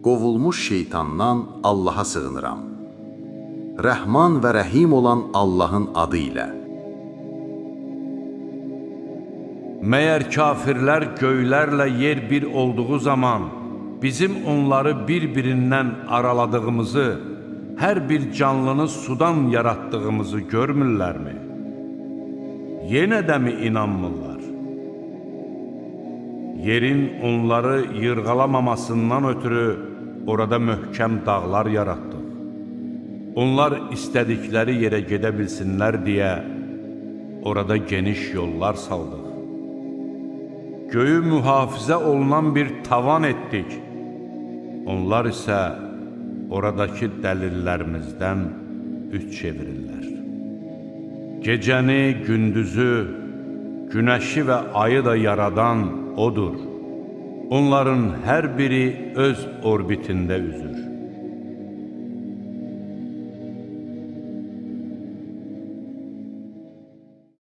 qovulmuş şeytandan Allaha sığınıram. Rəhman və Rəhim olan Allahın adı ilə. Məyər kafirlər göylərlə yer bir olduğu zaman bizim onları bir-birindən araladığımızı, hər bir canlını sudan yaratdığımızı görmürlərmi? Yenə də mi inanmırlar? Yerin onları yırğalamamasından ötürü orada möhkəm dağlar yaratdıq. Onlar istədikləri yerə gedə bilsinlər deyə orada geniş yollar saldıq. Göyü mühafizə olunan bir tavan etdik. Onlar isə oradakı dəlillərimizdən üç çevirirlər. Gecəni, gündüzü, günəşi və ayı da yaradan O'dur. Onların hər biri öz orbitində üzür.